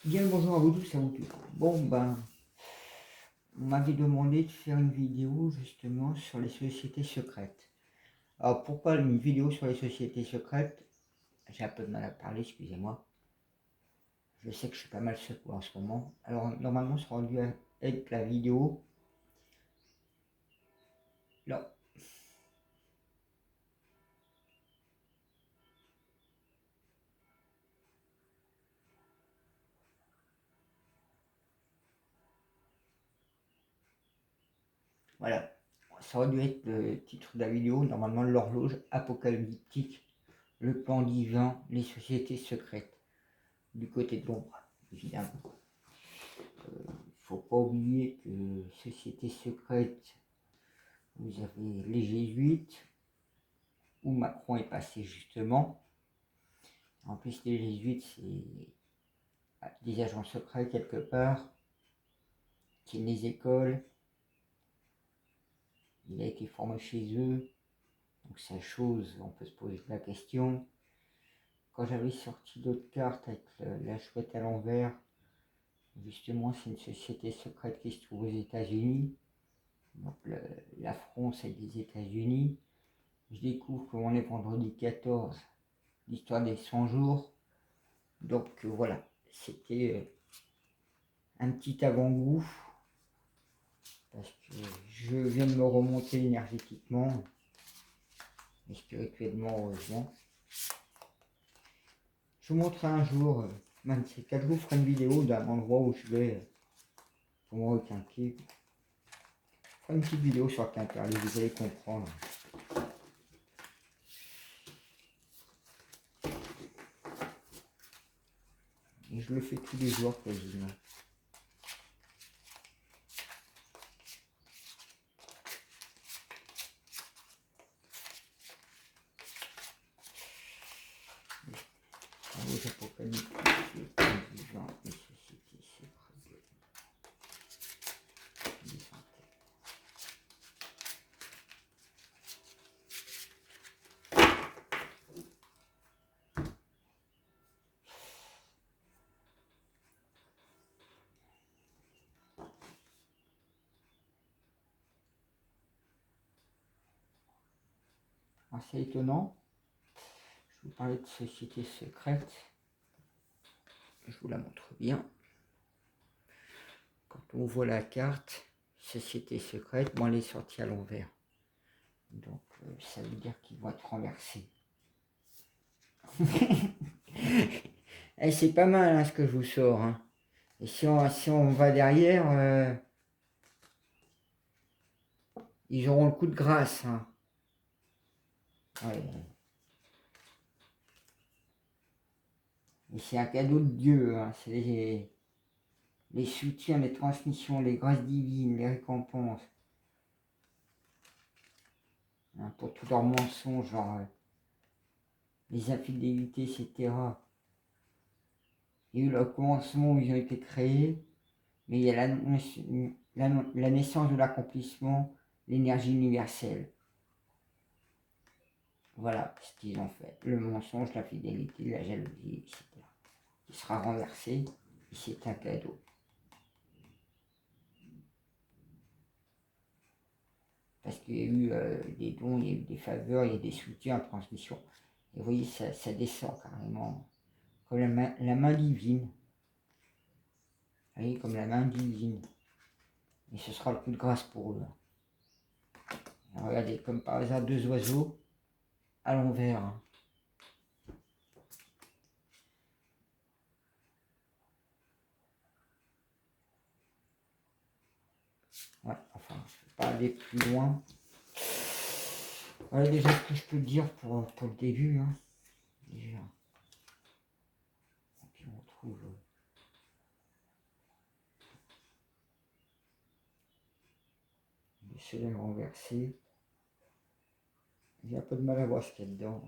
Bien le bonjour à vous tous, à vous tous. Bon ben, on m'avait demandé de faire une vidéo justement sur les sociétés secrètes. Alors pourquoi une vidéo sur les sociétés secrètes? J'ai un peu de mal à parler, excusez-moi. Je sais que je suis pas mal secoué en ce moment. Alors normalement ça aurait dû être la vidéo. Là. Voilà. Ça aurait dû être le titre de la vidéo. Normalement l'horloge apocalyptique, le plan divin, les sociétés secrètes. Du côté de l'ombre, évidemment. Faut pas oublier que société secrète, vous avez les jésuites, où Macron est passé justement. En plus, les jésuites, c'est des agents secrets quelque part, qui tiennent les écoles. Il a été formé chez eux, donc c'est chose, on peut se poser la question. Quand j'avais sorti d'autres cartes avec la chouette à l'envers, justement, c'est une société secrète qui se trouve aux États-Unis. Donc la France est des États-Unis. Je découvre qu'on est vendredi 14, l'histoire des 100 jours. Donc voilà, c'était un petit avant-goût, parce que je viens de me remonter énergétiquement et spirituellement, heureusement. Je vous montrerai un jour, même ces 4 jours, je ferai une vidéo d'un endroit où je vais pour me requinquer. Je ferai une petite vidéo sur le Quinterlé, vous allez comprendre. Et je le fais tous les jours quasiment. Les apocalypses, les plans vivants, les sociétés secrètes, les santé. Assez étonnant. Je vous parlais de société secrète. Je vous la montre bien. Quand on voit la carte, société secrète, bon, elle est sortie à l'envers. Donc, ça veut dire qu'ils vont être renversés. Et c'est pas mal hein, ce que je vous sors. Hein. Et si on va derrière, ils auront le coup de grâce. Hein. Ouais. Et c'est un cadeau de Dieu. Hein. C'est les soutiens, les transmissions, les grâces divines, les récompenses. Hein, pour tous leurs mensonges, genre les infidélités, etc. Il y a eu le commencement où ils ont été créés, mais il y a la naissance de l'accomplissement, l'énergie universelle. Voilà ce qu'ils ont fait. Le mensonge, la fidélité, la jalousie, etc. Il sera renversé et c'est un cadeau. Parce qu'il y a eu des dons, il y a eu des faveurs, il y a des soutiens en transmission. Et vous voyez, ça descend carrément. Comme la main divine. Vous voyez, comme la main divine. Et ce sera le coup de grâce pour eux. Alors, regardez, comme par hasard, 2 oiseaux à l'envers. Hein. Ouais, enfin, je ne vais pas aller plus loin. Voilà déjà ce que je peux dire pour le début. Hein. Déjà. Et puis on trouve le soleil renversé. J'ai un peu de mal à voir ce qu'il y a dedans.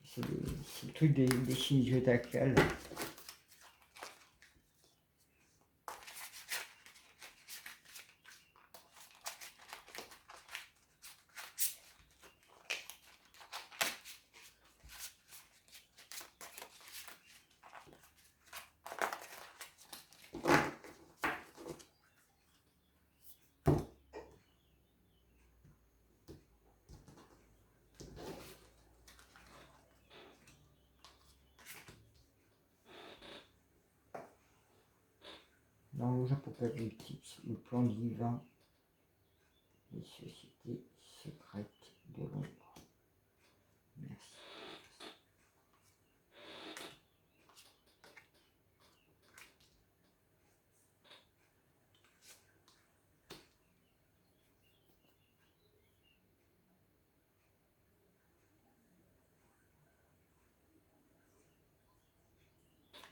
C'est le truc des signes zodiacales. Dans l'ange apocalyptique, le plan divin, les sociétés secrètes de l'ombre. Merci.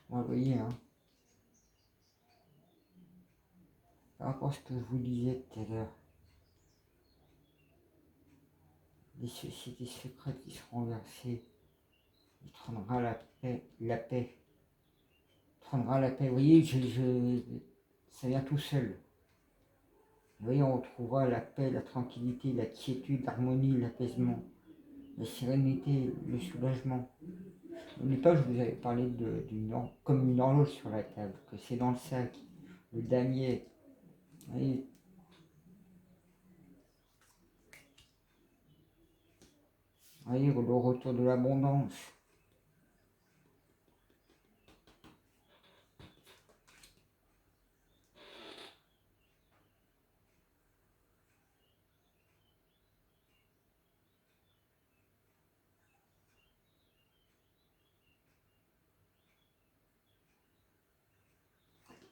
Vous voyez, hein, par rapport à ce que je vous disais tout à l'heure, les sociétés secrètes qui seront versées, il trônera la paix, la paix. Il trônera la paix. Vous voyez, ça vient tout seul. Vous voyez, on retrouvera la paix, la tranquillité, la quiétude, l'harmonie, l'apaisement, la sérénité, le soulagement. N'oubliez pas, je vous avais parlé comme une horloge sur la table, que c'est dans le sac, le damier. Vous voyez, le retour de l'abondance.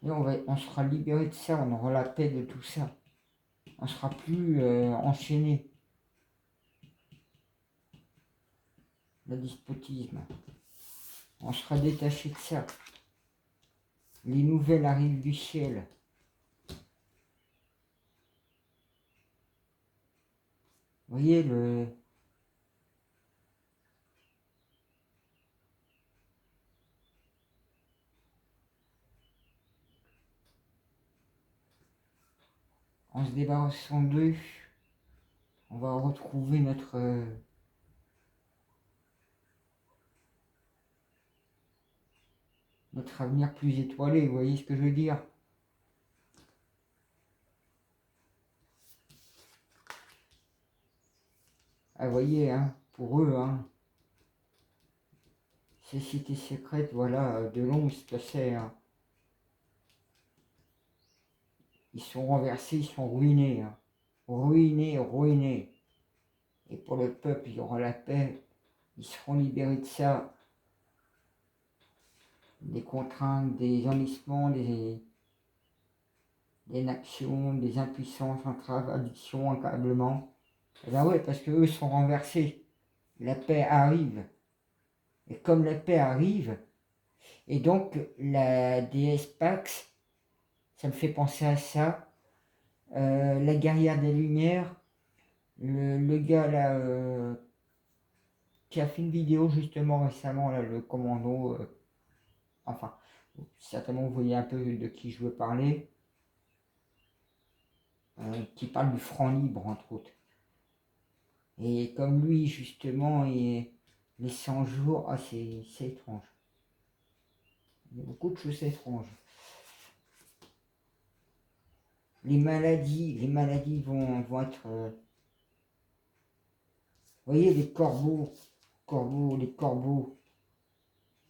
Et on sera libéré de ça, on aura la paix de tout ça. On sera plus enchaîné. Le despotisme. On sera détaché de ça. Les nouvelles arrivent du ciel. Vous voyez, en se débarrassant d'eux, on va retrouver notre avenir plus étoilé, vous voyez ce que je veux dire? Ah, vous voyez, hein, pour eux, hein, ces cités secrètes, voilà, de l'ombre, ce que c'est, hein. Ils sont renversés, ils sont ruinés, hein. Ruinés, ruinés. Et pour le peuple, il y aura la paix, ils seront libérés de ça, des contraintes, des enlissements, des inactions, des impuissances, entraves, addictions, accablements. Et ben ouais, parce qu'eux sont renversés. La paix arrive. Et comme la paix arrive, et donc la déesse Pax, ça me fait penser à ça, la guerrière des Lumières, le gars là, qui a fait une vidéo justement récemment, là, le commando, enfin, certainement vous voyez un peu de qui je veux parler, qui parle du franc libre entre autres. Et comme lui justement, les 100 jours, ah, c'est étrange. Il y a beaucoup de choses étranges. Les maladies vont être... vous voyez, les corbeaux,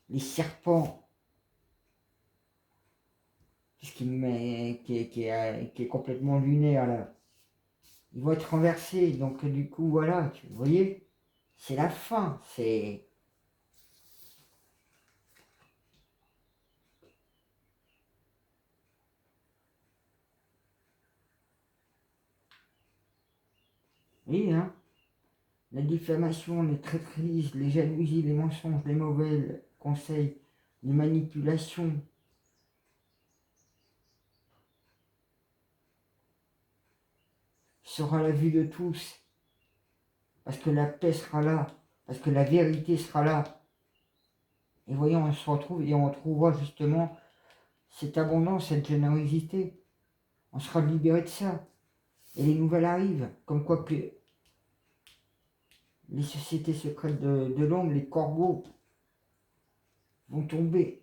les serpents, ce qui est complètement lunaire là. Ils vont être renversés, donc du coup, voilà, vous voyez, c'est la fin, c'est... Oui, hein, la diffamation, les traîtrises, les jalousies, les mensonges, les mauvais conseils, les manipulations, sera la vue de tous, parce que la paix sera là, parce que la vérité sera là. Et voyons, on se retrouve et on retrouvera justement cette abondance, cette générosité. On sera libéré de ça. Et les nouvelles arrivent, comme quoi que les sociétés secrètes de l'ombre, les corbeaux, vont tomber.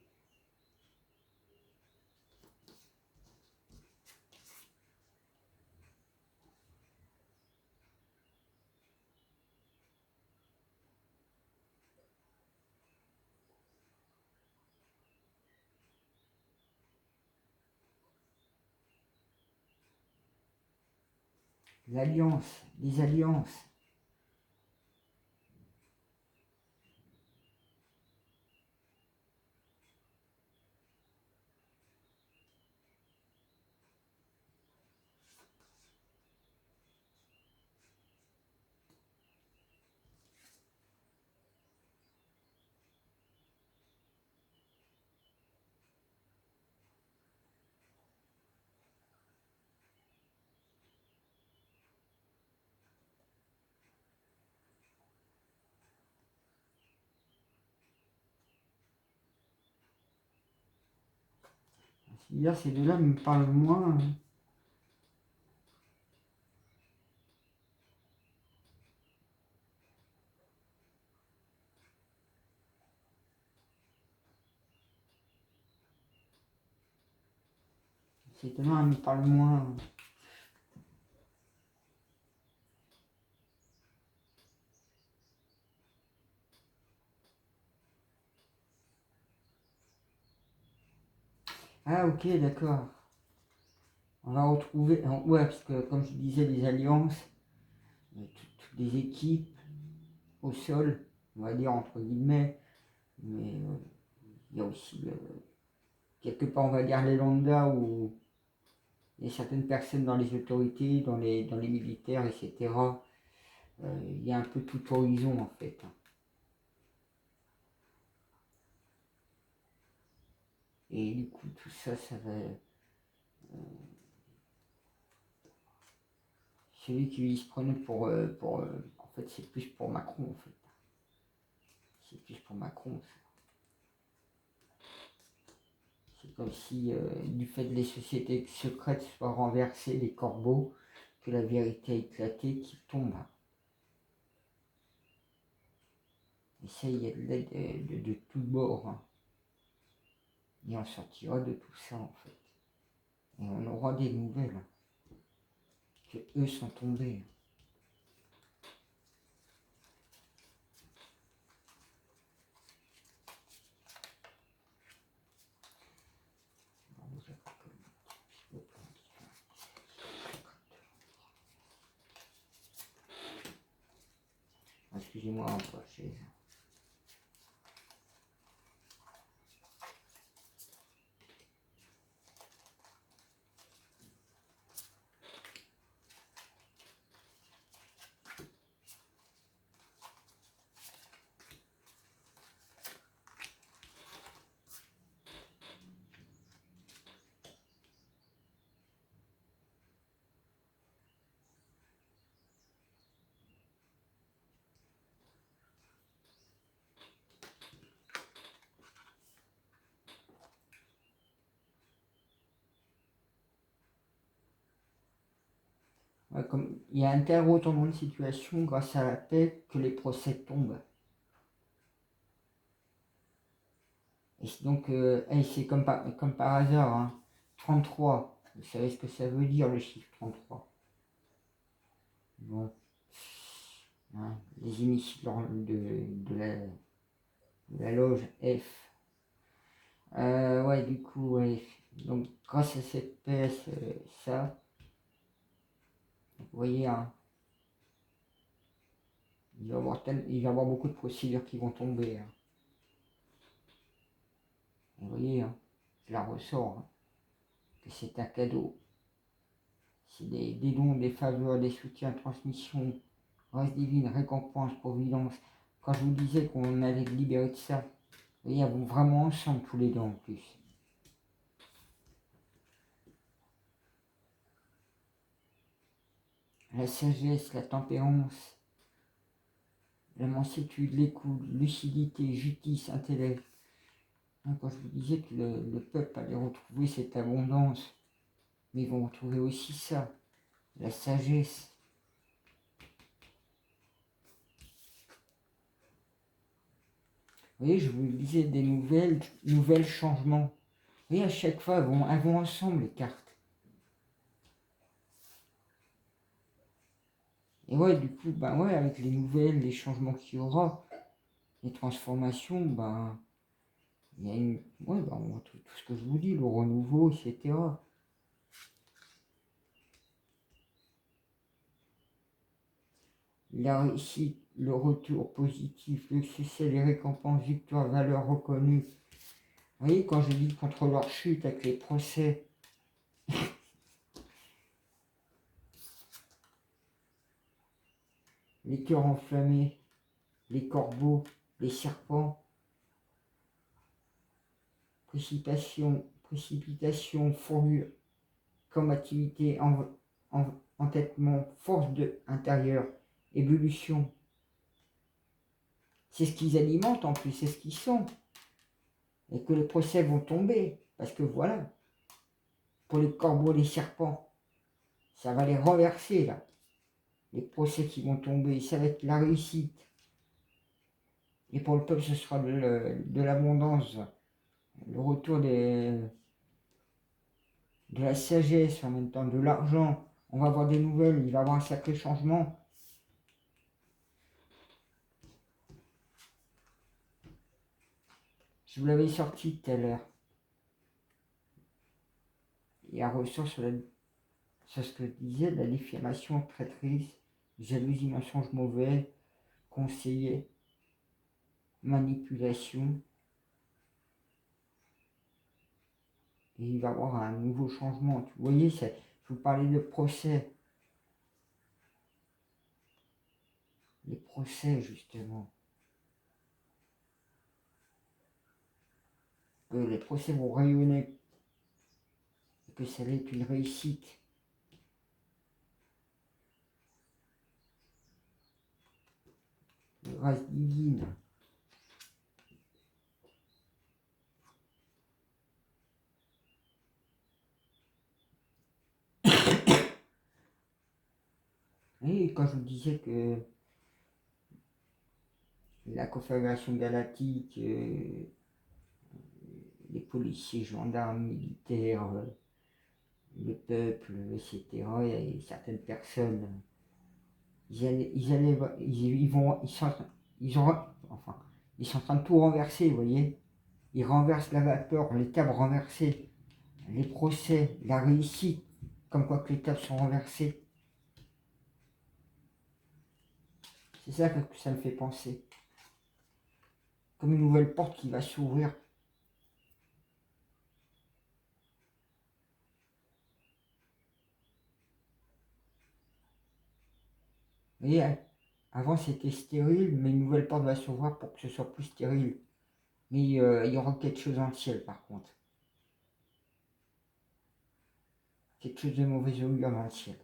l'alliance, les alliances. Là, ces deux-là me parlent moins. Ces deux-là me parlent moins. Ah, ok, d'accord. On va retrouver. Ouais, parce que comme je disais, les alliances, toutes les équipes au sol, on va dire entre guillemets, mais il y a aussi quelque part, on va dire, les lambda où il y a certaines personnes dans les autorités, dans les militaires, etc. Il y a un peu tout horizon en fait. Et du coup, tout ça, ça va. Celui qui se prenait pour en fait, c'est plus pour Macron en fait. C'est plus pour Macron. C'est comme si, du fait des sociétés secrètes soient renversées, les corbeaux, que la vérité a éclaté, qui tombe. Et ça, il y a de l'aide de tous bords. Hein. Et on sortira de tout ça en fait. Et on aura des nouvelles. Que eux sont tombés. Excusez-moi, on va chez. Ouais, comme il y a un tel retournement de situation grâce à la paix que les procès tombent. Et donc, c'est comme par hasard, hein. 33. Vous savez ce que ça veut dire le chiffre 33. Bon. Hein, les initiés de la loge F. Ouais, du coup, ouais. Donc, grâce à cette paix, ça, vous voyez, hein, il va y avoir beaucoup de procédures qui vont tomber. Hein. Vous voyez, hein, je la ressors, hein, que c'est un cadeau. C'est des dons, des faveurs, des soutiens, transmissions, grâce divine, récompense, providence. Quand je vous disais qu'on allait libérer de ça, vous voyez, elles vont vraiment ensemble tous les deux en plus. La sagesse, la tempérance, la mansuétude, l'écoute, lucidité, justice, intellect. Hein, quand je vous disais que le peuple allait retrouver cette abondance, mais ils vont retrouver aussi ça, la sagesse. Vous voyez, je vous disais des nouvelles changements. Vous voyez, à chaque fois, elles vont ensemble, les cartes. Et ouais, du coup, ben ouais, avec les nouvelles, les changements qu'il y aura, les transformations, ben, il y a une. Ouais, ben, on retrouve tout ce que je vous dis, le renouveau, etc. la réussite, le retour positif, le succès, les récompenses, victoire, valeur reconnue. Vous voyez, quand je dis contre leur chute avec les procès, les cœurs enflammés, les corbeaux, les serpents, précipitation, fourrure, combativité, entêtement, force intérieure, ébullition. C'est ce qu'ils alimentent en plus, c'est ce qu'ils sont. Et que les procès vont tomber. Parce que voilà, pour les corbeaux, les serpents, ça va les renverser là. Les procès qui vont tomber, ça va être la réussite. Et pour le peuple, ce sera de l'abondance, le retour de la sagesse, en même temps de l'argent. On va avoir des nouvelles, il va y avoir un sacré changement. Je vous l'avais sorti tout à l'heure. Et un ressort sur ce que je disais, la diffamation, traîtrise, jalousie, mensonge mauvais, conseiller, manipulation. Et il va y avoir un nouveau changement. Vous voyez, je vous parlais de procès. Les procès, justement. Que les procès vont rayonner. Et que ça va être une réussite. De grâce divine. Et quand je vous disais que la Confédération Galactique, les policiers, gendarmes, militaires, le peuple, etc., et certaines personnes, ils sont en train de tout renverser, vous voyez. Ils renversent la vapeur, les tables renversées, les procès, la réussite, comme quoi que les tables sont renversées. C'est ça que ça me fait penser. Comme une nouvelle porte qui va s'ouvrir. Vous voyez, avant c'était stérile, mais une nouvelle porte va s'ouvrir pour que ce soit plus stérile. Mais il y aura quelque chose dans le ciel par contre. Quelque chose de mauvaise augure dans le ciel.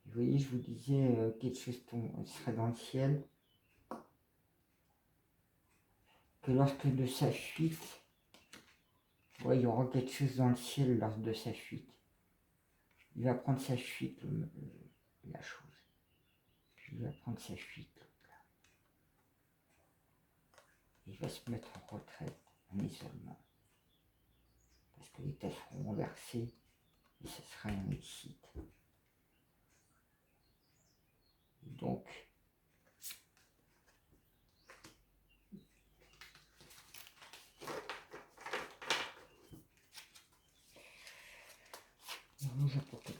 Vous voyez, je vous disais, quelque chose serait dans le ciel. Que lorsque de sa fuite, ouais, il y aura quelque chose dans le ciel lors de sa fuite. Il va prendre sa fuite, la chose. Il va prendre sa fuite. Il va se mettre en retraite, en isolement. Parce que les tâches seront renversées et ce sera une réussite. Donc, nous apportons.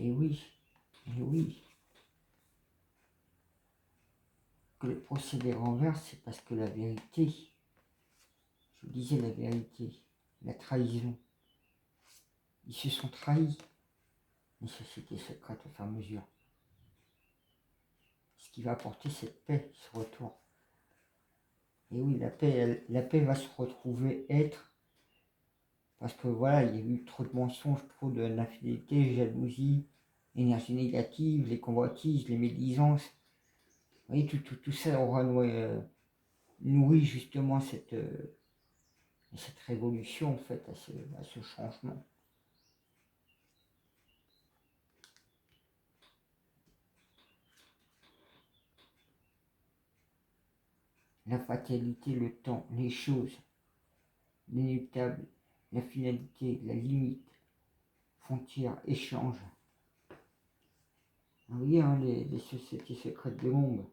Et oui, et oui. Que le procédé renverse, c'est parce que la vérité Je vous disais la vérité, la trahison. Ils se sont trahis, les sociétés secrètes au fur et à mesure. Ce qui va apporter cette paix, ce retour. Et oui, la paix va se retrouver être, parce que voilà, il y a eu trop de mensonges, trop d'infidélité, jalousie, énergie négative, les convoitises, les médisances. Vous voyez, tout ça aura nourri justement cette révolution en fait, à ce changement. La fatalité, le temps, les choses, l'inéluctable, la finalité, la limite, frontière, échange. Vous voyez, hein, les sociétés secrètes de l'ombre.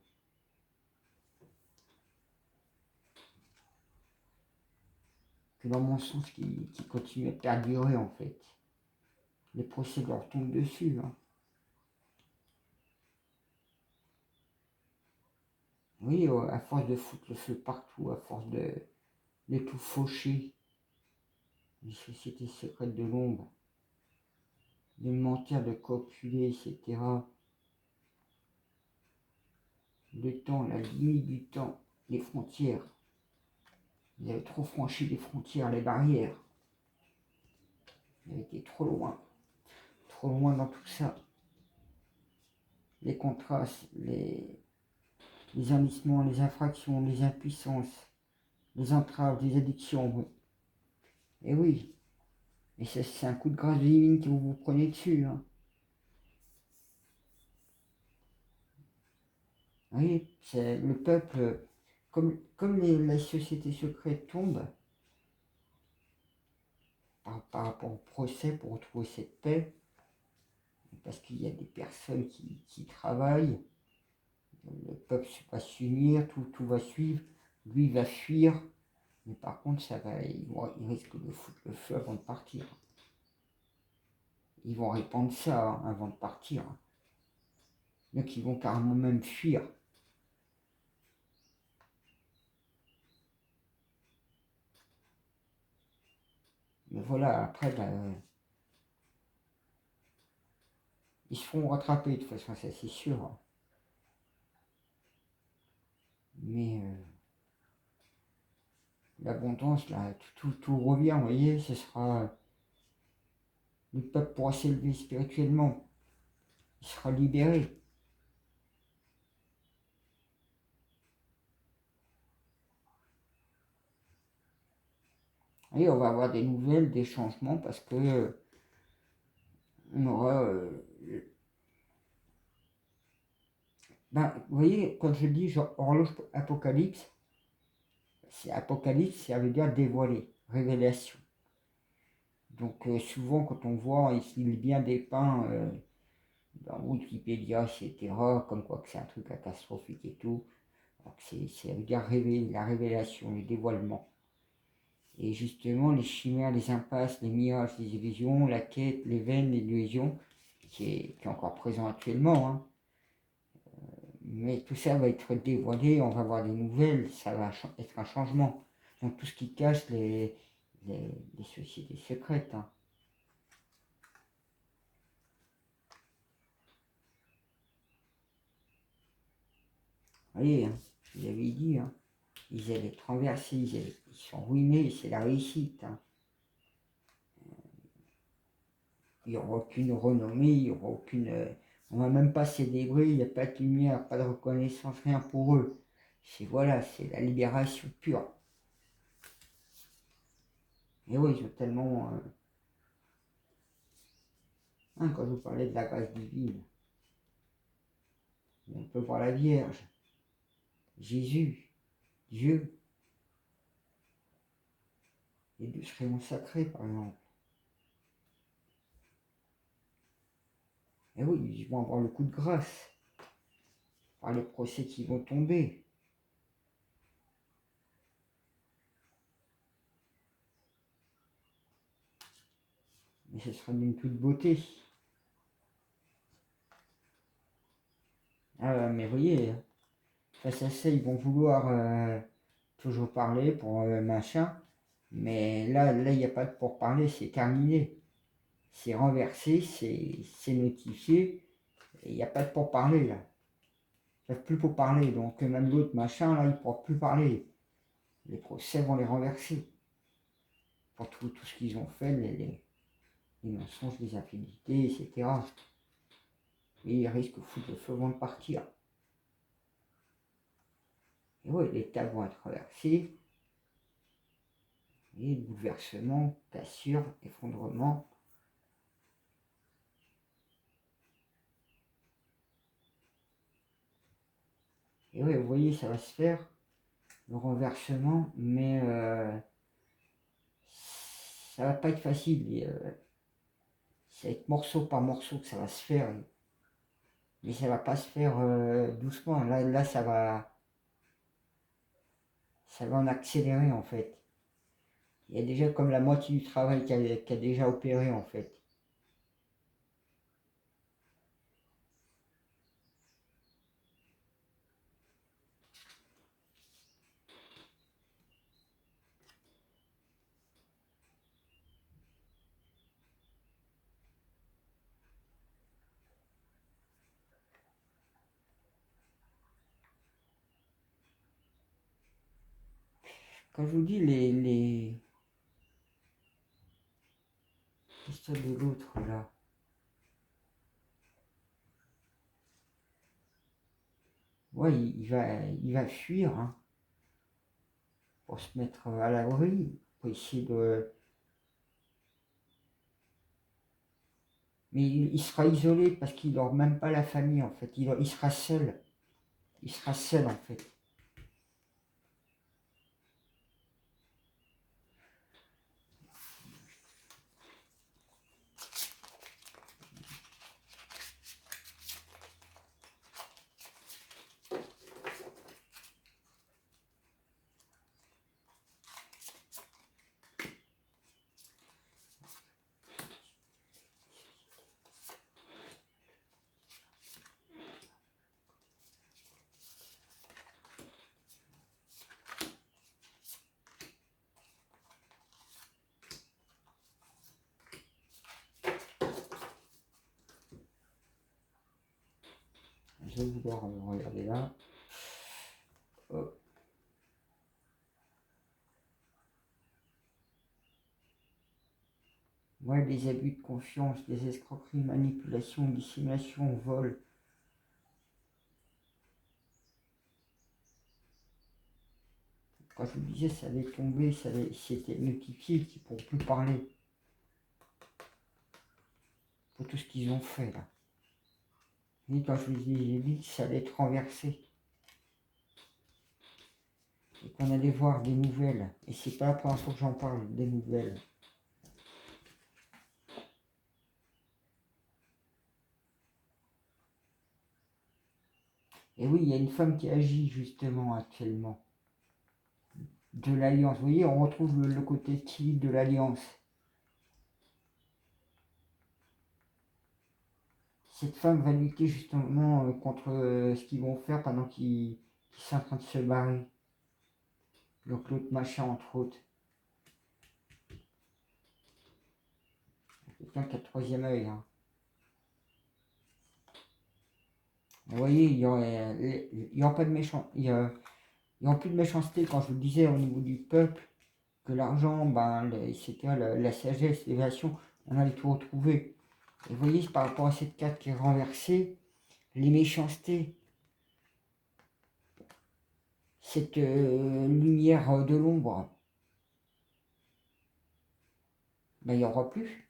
Que leur mensonge qui continue à perdurer en fait. Les procès leur tombent dessus. Hein. Oui, à force de foutre le feu partout, à force de tout faucher, les sociétés secrètes de l'ombre, de mentir, de copuler, etc. Le temps, la limite du temps, les frontières. Vous avez trop franchi les frontières, les barrières. Vous avez été trop loin dans tout ça. Les contrastes, les enlissements, les infractions, les impuissances, les entraves, les addictions. Oui. Et oui, et c'est un coup de grâce divine que vous prenez dessus. Hein. Oui, c'est le peuple, comme les sociétés secrètes tombent par rapport au procès pour retrouver cette paix, parce qu'il y a des personnes qui travaillent, le peuple va s'unir, tout va suivre, lui va fuir, mais par contre il risque de foutre le feu avant de partir. Ils vont répandre ça hein, avant de partir. Donc ils vont carrément même fuir. Mais voilà, après, ils se feront rattraper de toute façon, ça c'est sûr. Mais l'abondance, là, tout revient, vous voyez, ce sera. Le peuple pourra s'élever spirituellement. Il sera libéré. Et on va avoir des nouvelles, des changements, parce que on aura. Vous voyez, quand je dis genre horloge apocalypse, c'est apocalypse, ça veut dire dévoiler, révélation. Donc souvent quand on voit, il est bien dépeint dans Wikipédia, etc., comme quoi que c'est un truc catastrophique et tout. Donc ça veut dire la révélation, le dévoilement. Et justement, les chimères, les impasses, les mirages, les illusions, la quête, les veines, l'illusion, qui est encore présent actuellement. Hein. Mais tout ça va être dévoilé, on va avoir des nouvelles, ça va être un changement. Donc tout ce qui cache les sociétés secrètes. Hein. Vous voyez, hein, je vous avais dit, hein, ils allaient traverser, ils sont ruinés, c'est la réussite. Hein. Il n'y aura aucune renommée, il n'y aura aucune. On ne va même pas célébrer, il n'y a pas de lumière, pas de reconnaissance, rien pour eux. C'est la libération pure. Et oui, ils ont tellement. Hein, quand je vous parlais de la grâce divine, on peut voir la Vierge, Jésus, Dieu, les deux sacrements sacrés par exemple. Et oui, ils vont avoir le coup de grâce par les procès qui vont tomber. Mais ce sera d'une toute beauté. Ah, mais vous voyez, face à ça, ils vont vouloir toujours parler pour machin. Mais là, il n'y a pas de pourparler, c'est terminé. C'est renversé, c'est notifié, et il n'y a pas de pourparler là. Ils ne peuvent plus pourparler, donc même l'autre machin là, ils ne pourront plus parler. Les procès vont les renverser. Pour tout ce qu'ils ont fait, les mensonges, les infidélités, etc. Et ils risquent de foutre le feu avant de partir. Et oui, les tables vont être renversées. Et bouleversement, cassure, effondrement. Et oui, vous voyez, ça va se faire, le renversement, mais ça va pas être facile. Ça va être morceau par morceau que ça va se faire. Mais ça va pas se faire doucement. Là, ça va en accélérer en fait. Il y a déjà comme la moitié du travail qui a déjà opéré en fait. Quand je vous dis l'histoire de l'autre là, ouais, il va fuir hein, pour se mettre à l'abri, pour essayer de. Mais il sera isolé parce qu'il n'aura même pas la famille en fait. Il sera seul. Il sera seul en fait. Je vais vouloir regarder là. Hop. Ouais, des abus de confiance, des escroqueries, manipulations, dissimulation, vol. Quand je vous disais ça allait tomber, c'était notifié qu'ils ne pourront plus parler. Pour tout ce qu'ils ont fait là. Et quand je vous ai dit que ça allait être renversé. Et qu'on allait voir des nouvelles. Et c'est pas la première fois que j'en parle, des nouvelles. Et oui, il y a une femme qui agit justement actuellement. De l'Alliance. Vous voyez, on retrouve le côté stylé de l'Alliance. Cette femme va lutter justement contre ce qu'ils vont faire pendant qu'ils sont en train de se barrer. Donc l'autre machin entre autres. Quelqu'un qui a le troisième œil. Hein. Vous voyez, il n'y aura pas de méchant. Il y aura plus de méchanceté quand je vous disais au niveau du peuple que l'argent, ben, etc., la sagesse, l'évasion, on allait tout retrouver. Et vous voyez, par rapport à cette carte qui est renversée, les méchancetés, cette lumière de l'ombre, ben, il n'y aura plus.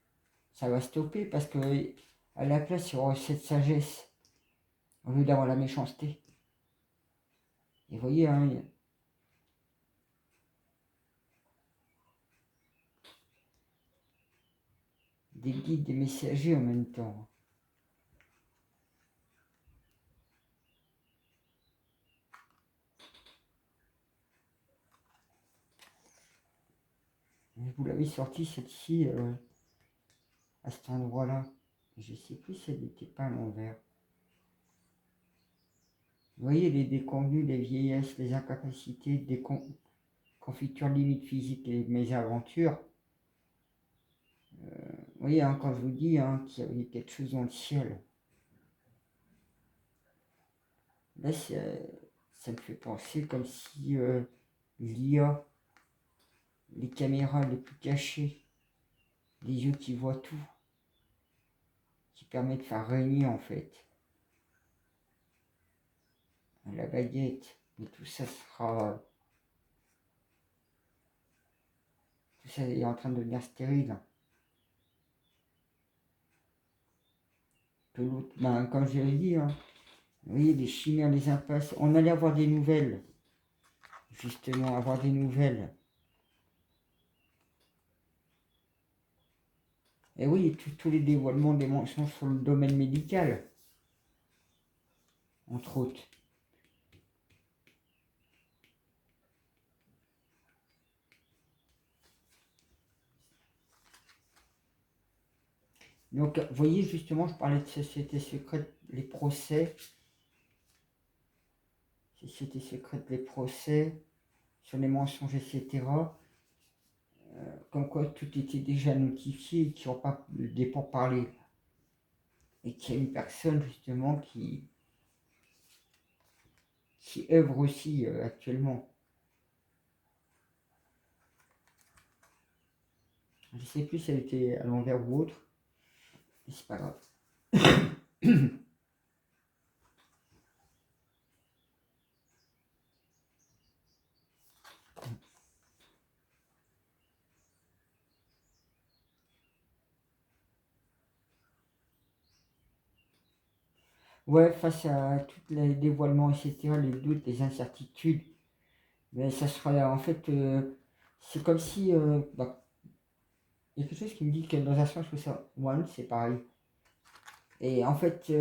Ça va stopper parce que à la place, il y aura cette sagesse au lieu d'avoir la méchanceté. Et vous voyez, hein, des guides, des messagers en même temps. Vous l'avez sorti celle-ci à cet endroit-là. Je ne sais plus si elle n'était pas à l'envers. Vous voyez les déconvenues, les vieillesses, les incapacités, confiture limite physique et mes aventures. Vous voyez, hein, quand je vous dis hein, qu'il y avait quelque chose dans le ciel, là, ça me fait penser comme si l'IA, les caméras les plus cachées, les yeux qui voient tout, qui permet de faire régner en fait la baguette, mais tout ça est en train de devenir stérile. Que l'autre, ben, comme je l'ai dit, hein, vous voyez, les chimères, les impasses, on allait avoir des nouvelles, justement, avoir des nouvelles. Et oui, tous les dévoilements des mensonges sur le domaine médical, entre autres. Donc, vous voyez, justement, je parlais de société secrète, les procès. Société secrète, les procès, sur les mensonges, etc. Comme quoi tout était déjà notifié, qui n'ont pas des pourparlers. Et qu'il y a une personne, justement, qui œuvre aussi actuellement. Je ne sais plus si elle était à l'envers ou autre, mais c'est pas grave. Ouais, face à tous les dévoilements, etc., les doutes, les incertitudes, mais ça sera en fait, c'est comme si, bah, il y a quelque chose qui me dit que dans un sens où ça, one, c'est pareil. Et en fait,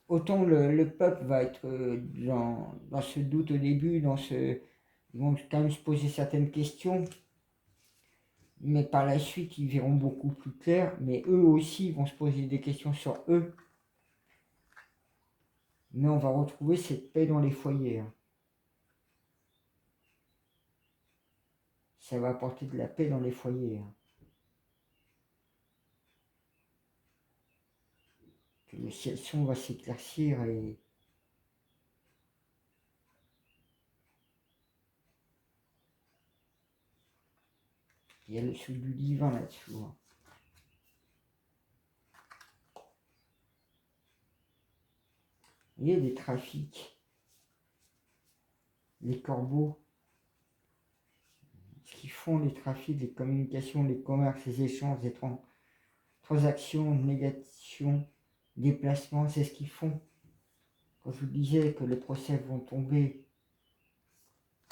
autant le peuple va être dans ce doute au début, ils vont quand même se poser certaines questions, mais par la suite, ils verront beaucoup plus clair, mais eux aussi vont se poser des questions sur eux, mais on va retrouver cette paix dans les foyers. Hein. Ça va apporter de la paix dans les foyers. Hein. Que le ciel son va s'éclaircir et il y a le sceau du divin là-dessous. Hein. Il y a des trafics, les corbeaux, ce qu'ils font, les trafics, les communications, les commerces, les échanges, les transactions, négations, déplacements, c'est ce qu'ils font. Quand je vous disais que les procès vont tomber,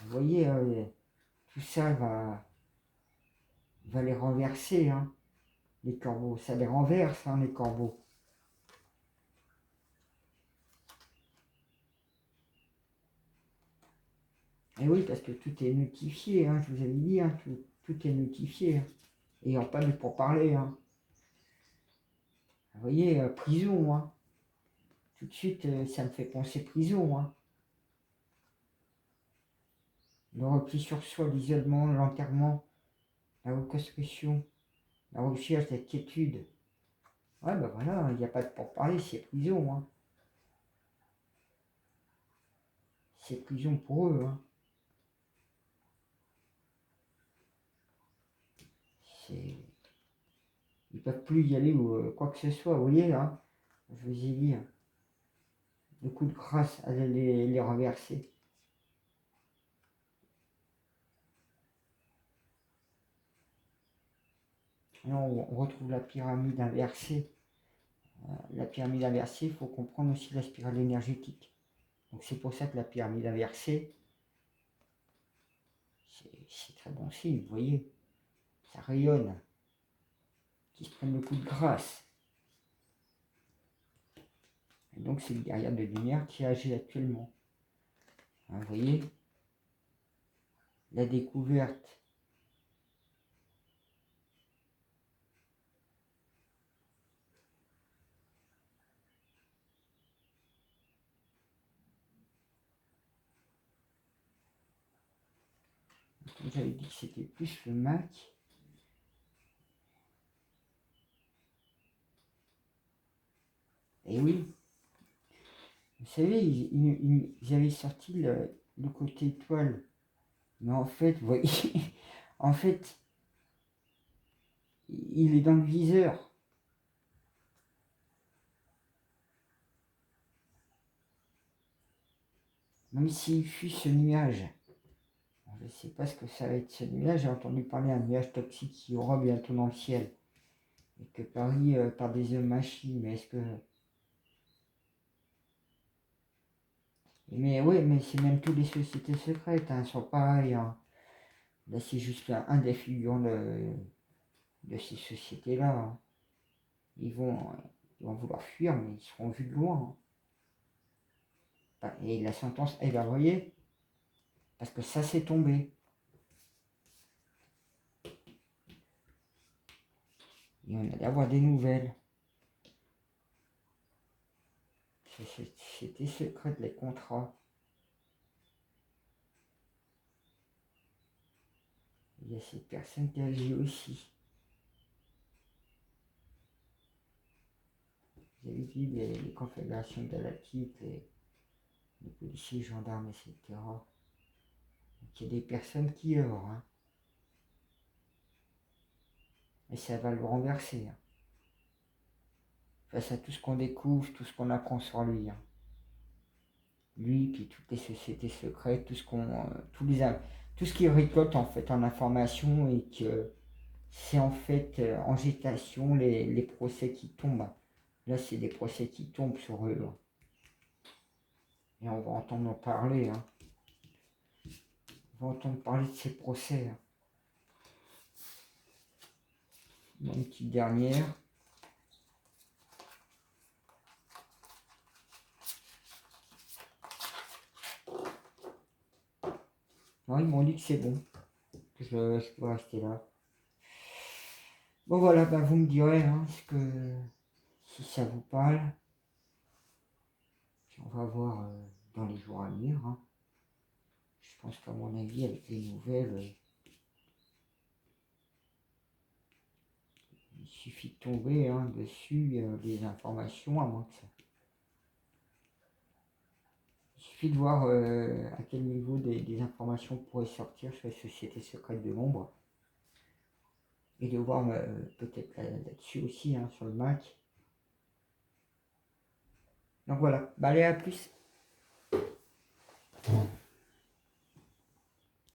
vous voyez, tout ça va les renverser, hein, les corbeaux. Ça les renverse, hein, les corbeaux. Et oui, parce que tout est notifié, hein, je vous avais dit, hein, tout est notifié. Hein. Et on pas de pourparler. Hein. Vous voyez, prison, hein. Tout de suite, ça me fait penser prison. Hein. Le repli sur soi, l'isolement, l'enterrement, la reconstruction, la recherche, la quiétude. Ouais, ben voilà, il n'y a pas de pourparler, c'est prison. Hein. C'est prison pour eux. Hein. Ils ne peuvent plus y aller ou quoi que ce soit, vous voyez, hein. Je vous ai dit, hein. Le coup de grâce allait les renverser. Là, on retrouve la pyramide inversée. La pyramide inversée, il faut comprendre aussi la spirale énergétique. Donc c'est pour ça que la pyramide inversée, c'est très bon signe, vous voyez. Ça rayonne. Qui se prennent le coup de grâce. Et donc c'est le guerrier de lumière qui agit actuellement. Hein, vous voyez, la découverte. Comme j'avais dit que c'était plus le Mac. Et oui, vous savez, ils avaient sorti le côté étoile. Mais en fait, vous voyez, en fait, il est dans le viseur. Même s'il fut ce nuage. Je ne sais pas ce que ça va être ce nuage. J'ai entendu parler d'un nuage toxique qui aura bientôt dans le ciel. Et que Paris par des hommes machines. Mais est-ce que. Mais oui, mais c'est même toutes les sociétés secrètes, hein, sont pareilles. Hein. Là, c'est juste un des figurants de ces sociétés-là. Hein. Ils vont vouloir fuir, mais ils seront vus de loin. Hein. Et la sentence, elle va voyer. Parce que ça, c'est tombé. Et on allait avoir des nouvelles. C'était secret, les contrats. Il y a cette personne qui agit aussi. Vous avez vu les confédérations galactiques, les policiers, gendarmes, etc. Donc il y a des personnes qui œuvrent. Hein. Et ça va le renverser. Hein. Face à tout ce qu'on découvre, tout ce qu'on apprend sur lui. Hein. Lui, puis toutes les sociétés secrètes, tout ce qui récolte en fait en information et que c'est en fait en gestation les procès qui tombent. Là, c'est des procès qui tombent sur eux. Hein. Et on va entendre en parler. Hein. On va entendre parler de ces procès. Hein. Bon, une petite dernière. Non, ils m'ont dit que c'est bon. Que je peux rester là. Bon voilà, bah, vous me direz hein, si ça vous parle. Puis on va voir dans les jours à venir. Hein. Je pense qu'à mon avis, avec les nouvelles, il suffit de tomber hein, dessus les informations, à moins que ça. Il suffit de voir à quel niveau des informations pourraient sortir sur les sociétés secrètes de l'ombre. Et de voir peut-être là-dessus aussi, hein, sur le Mac. Donc voilà, bah allez à plus.